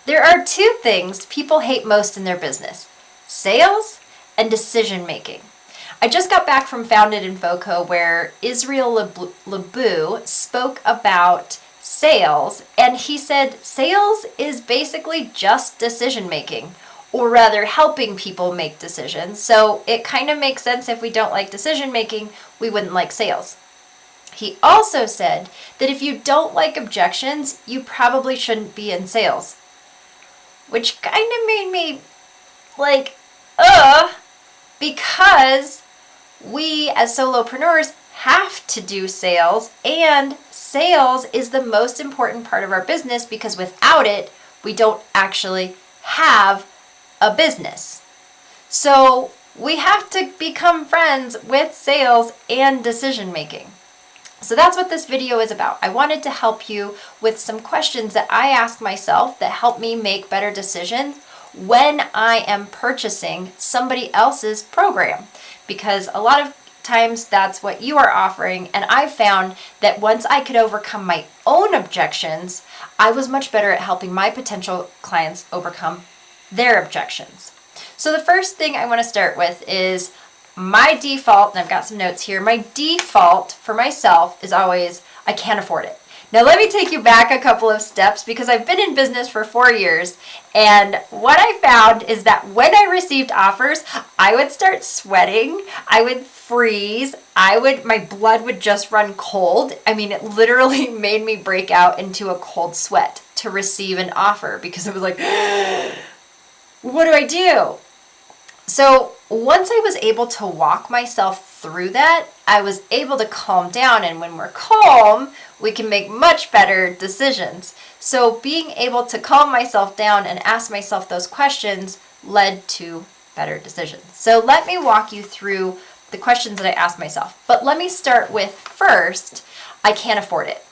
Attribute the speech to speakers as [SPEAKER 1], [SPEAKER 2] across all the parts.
[SPEAKER 1] There are two things people hate most in their business: sales and decision making. I just got back from Founded in FOCO where Israel Labu spoke about sales, and he said sales is basically just decision making, or rather helping people make decisions. So it kind of makes sense if we don't like decision making, we wouldn't like sales. He also said that if you don't like objections, you probably shouldn't be in sales, which kind of made me like, because we as solopreneurs have to do sales, and sales is the most important part of our business because without it, we don't actually have a business. So we have to become friends with sales and decision making. So that's what this video is about. I wanted to help you with some questions that I ask myself that help me make better decisions when I am purchasing somebody else's program, because a lot of times that's what you are offering, and I found that once I could overcome my own objections, I was much better at helping my potential clients overcome their objections. So the first thing I want to start with is my default, and I've got some notes here. My default for myself is always, I can't afford it. Now let me take you back a couple of steps, because I've been in business for 4 years, and what I found is that when I received offers, I would start sweating, I would freeze, my blood would just run cold. I mean, it literally made me break out into a cold sweat to receive an offer, because it was like, what do I do? So once I was able to walk myself through that, I was able to calm down, and when we're calm, we can make much better decisions. So being able to calm myself down and ask myself those questions led to better decisions. So let me walk you through the questions that I asked myself. But let me start with first, I can't afford it.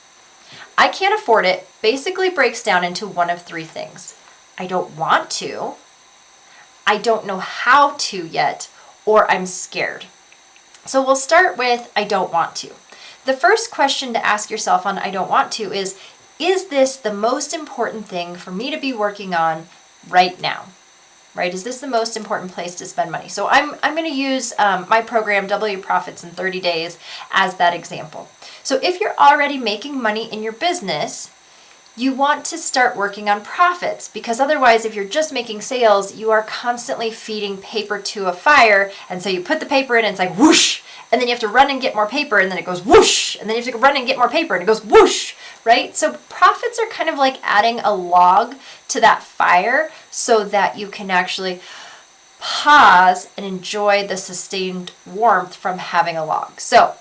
[SPEAKER 1] I can't afford it basically breaks down into one of three things. I don't want to, I don't know how to yet, or I'm scared. So we'll start with I don't want to. The first question to ask yourself on I don't want to is this the most important thing for me to be working on right now? Right? Is this the most important place to spend money? So I'm going to use my program, Double Your Profits in 30 Days, as that example. So if you're already making money in your business, you want to start working on profits, because otherwise, if you're just making sales, you are constantly feeding paper to a fire. And so you put the paper in and it's like whoosh, and then you have to run and get more paper, and then it goes whoosh, and then you have to run and get more paper, and it goes whoosh, right? So profits are kind of like adding a log to that fire so that you can actually pause and enjoy the sustained warmth from having a log. So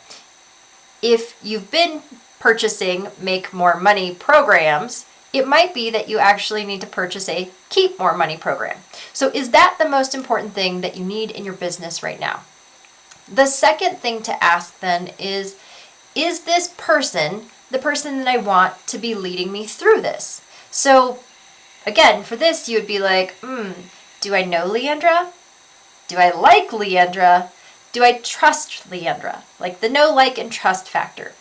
[SPEAKER 1] if you've been purchasing Make More Money programs, it might be that you actually need to purchase a Keep More Money program. So is that the most important thing that you need in your business right now? The second thing to ask then is this person the person that I want to be leading me through this? So again, for this, you would be like, do I know Leandra? Do I like Leandra? Do I trust Leandra? Like the know, like, and trust factor.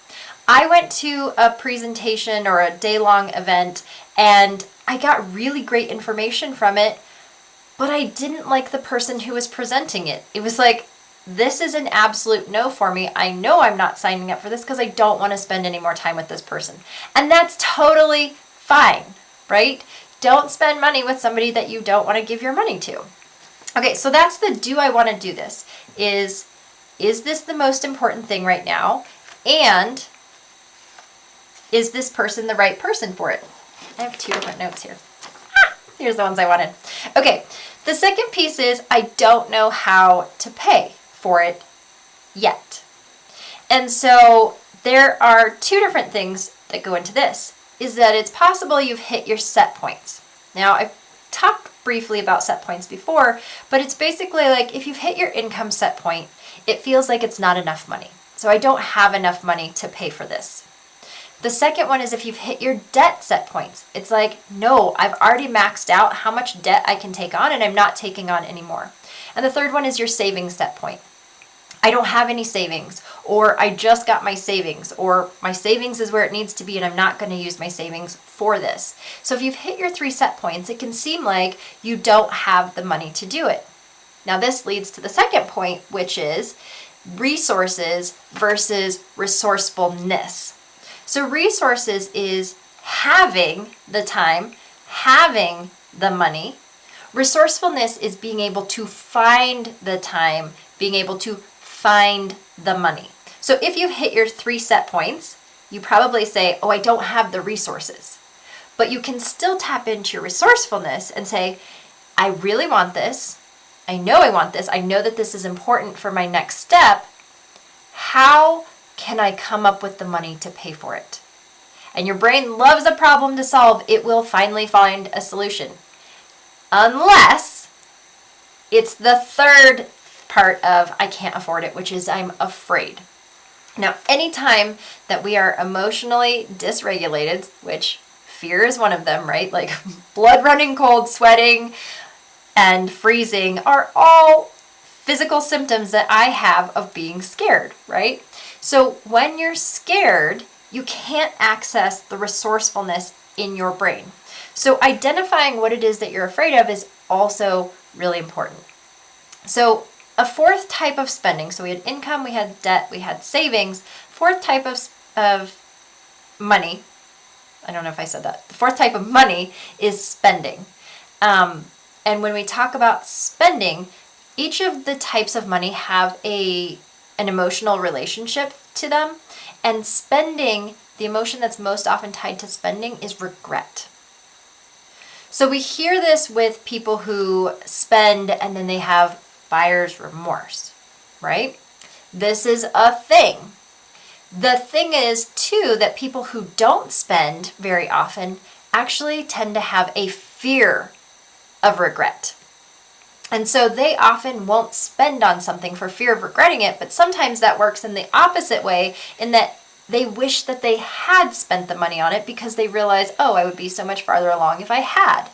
[SPEAKER 1] I went to a presentation or a day-long event, and I got really great information from it, but I didn't like the person who was presenting it. It was like, this is an absolute no for me. I know I'm not signing up for this because I don't want to spend any more time with this person. And that's totally fine, right? Don't spend money with somebody that you don't want to give your money to. Okay, so that's the do I want to do this? Is this the most important thing right now? And is this person the right person for it? I have two different notes here. Here's the ones I wanted. Okay, the second piece is I don't know how to pay for it yet. And so there are two different things that go into this. Is that it's possible you've hit your set points. Now, I've talked briefly about set points before, but it's basically like if you've hit your income set point, it feels like it's not enough money. So I don't have enough money to pay for this. The second one is if you've hit your debt set points. It's like, no, I've already maxed out how much debt I can take on and I'm not taking on anymore. And the third one is your savings set point. I don't have any savings, or I just got my savings, or my savings is where it needs to be and I'm not going to use my savings for this. So if you've hit your 3 set points, it can seem like you don't have the money to do it. Now this leads to the second point, which is resources versus resourcefulness. So resources is having the time, having the money. Resourcefulness is being able to find the time, being able to find the money. So if you hit your 3 set points, you probably say, oh, I don't have the resources. But you can still tap into your resourcefulness and say, I really want this. I know I want this. I know that this is important for my next step. How can I come up with the money to pay for it? And your brain loves a problem to solve. It will finally find a solution. Unless it's the third part of I can't afford it, which is I'm afraid. Now, anytime that we are emotionally dysregulated, which fear is one of them, right? Like blood running cold, sweating, and freezing are all physical symptoms that I have of being scared, right? So when you're scared, you can't access the resourcefulness in your brain. So identifying what it is that you're afraid of is also really important. So a fourth type of spending, so we had income, we had debt, we had savings. Fourth type of money, I don't know if I said that. The fourth type of money is spending. And when we talk about spending, each of the types of money have an emotional relationship to them. And spending, the emotion that's most often tied to spending is regret. So we hear this with people who spend and then they have buyer's remorse, right? This is a thing. The thing is, too, that people who don't spend very often actually tend to have a fear of regret. And so they often won't spend on something for fear of regretting it, but sometimes that works in the opposite way, in that they wish that they had spent the money on it because they realize, oh, I would be so much farther along if I had.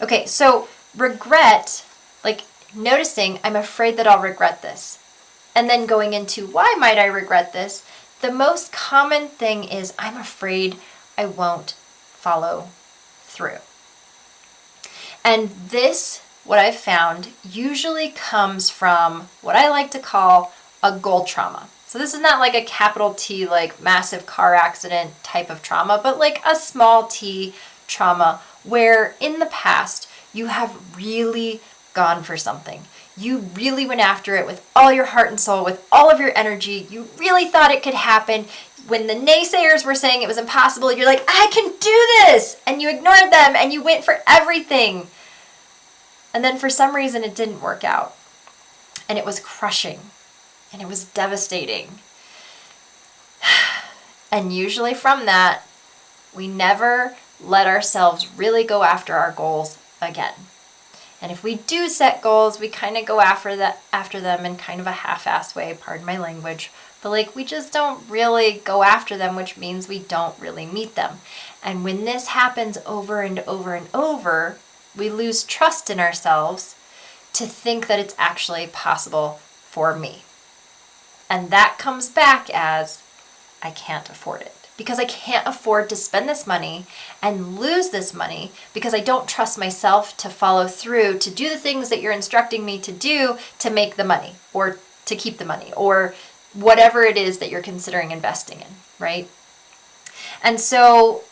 [SPEAKER 1] Okay, so regret, like noticing, I'm afraid that I'll regret this. And then going into why might I regret this? The most common thing is I'm afraid I won't follow through. And this, what I've found, usually comes from what I like to call a goal trauma. So this is not like a capital T, like massive car accident type of trauma, but like a small t trauma where in the past you have really gone for something. You really went after it with all your heart and soul, with all of your energy. You really thought it could happen. When the naysayers were saying it was impossible, you're like, I can do this! And you ignored them and you went for everything. And then for some reason it didn't work out. And it was crushing. And it was devastating. And usually from that, we never let ourselves really go after our goals again. And if we do set goals, we kind of go after them in kind of a half-assed way, pardon my language. But like we just don't really go after them, which means we don't really meet them. And when this happens over and over and over, we lose trust in ourselves to think that it's actually possible for me. And that comes back as, I can't afford it. Because I can't afford to spend this money and lose this money because I don't trust myself to follow through, to do the things that you're instructing me to do to make the money or to keep the money or whatever it is that you're considering investing in, right? And so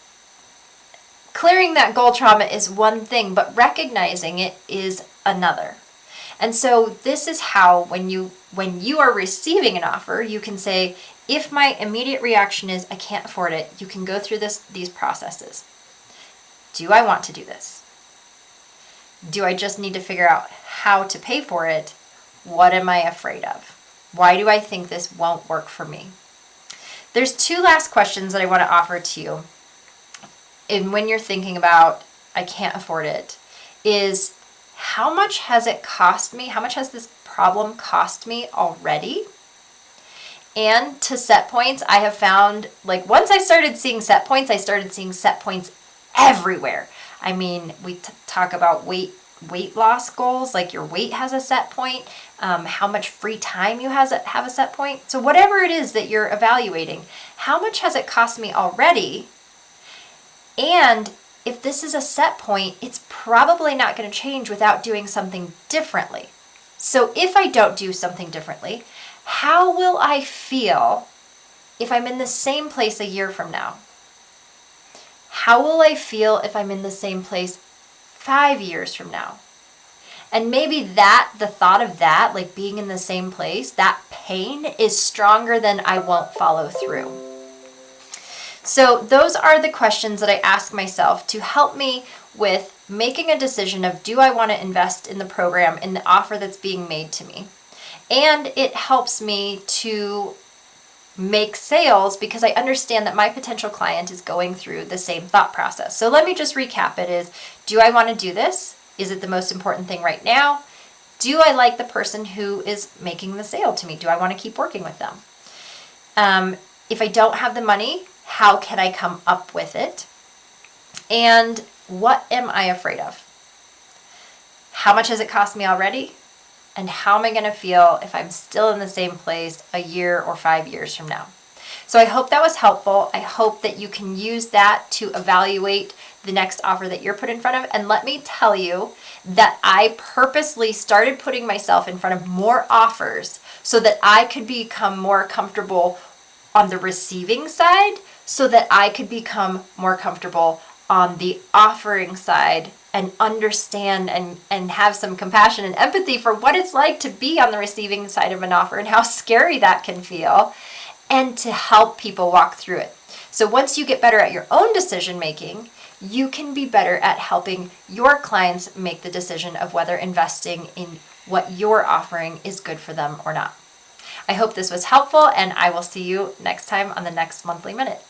[SPEAKER 1] clearing that goal trauma is one thing, but recognizing it is another. And so this is how when you are receiving an offer, you can say, if my immediate reaction is I can't afford it, you can go through these processes. Do I want to do this? Do I just need to figure out how to pay for it? What am I afraid of? Why do I think this won't work for me? There's 2 last questions that I want to offer to you. And when you're thinking about I can't afford it, is how much has it cost me? How much has this problem cost me already? And to set points, I have found, like once I started seeing set points, I started seeing set points everywhere. I mean, we talk about weight weight loss goals, like your weight has a set point, how much free time you have a set point. So whatever it is that you're evaluating, how much has it cost me already? And if this is a set point, it's probably not going to change without doing something differently. So if I don't do something differently, how will I feel if I'm in the same place a year from now? How will I feel if I'm in the same place 5 years from now? And maybe the thought of that, like being in the same place, that pain is stronger than I won't follow through. So those are the questions that I ask myself to help me with making a decision of, do I want to invest in the program, in the offer that's being made to me? And it helps me to make sales because I understand that my potential client is going through the same thought process. So let me just recap it is, do I want to do this? Is it the most important thing right now? Do I like the person who is making the sale to me? Do I want to keep working with them? If I don't have the money, how can I come up with it? And what am I afraid of? How much has it cost me already? And how am I going to feel if I'm still in the same place a year or 5 years from now? So I hope that was helpful. I hope that you can use that to evaluate the next offer that you're put in front of. And let me tell you that I purposely started putting myself in front of more offers so that I could become more comfortable on the receiving side, so that I could become more comfortable on the offering side and understand and have some compassion and empathy for what it's like to be on the receiving side of an offer and how scary that can feel, and to help people walk through it. So once you get better at your own decision making, you can be better at helping your clients make the decision of whether investing in what you're offering is good for them or not. I hope this was helpful, and I will see you next time on the next Monthly Minute.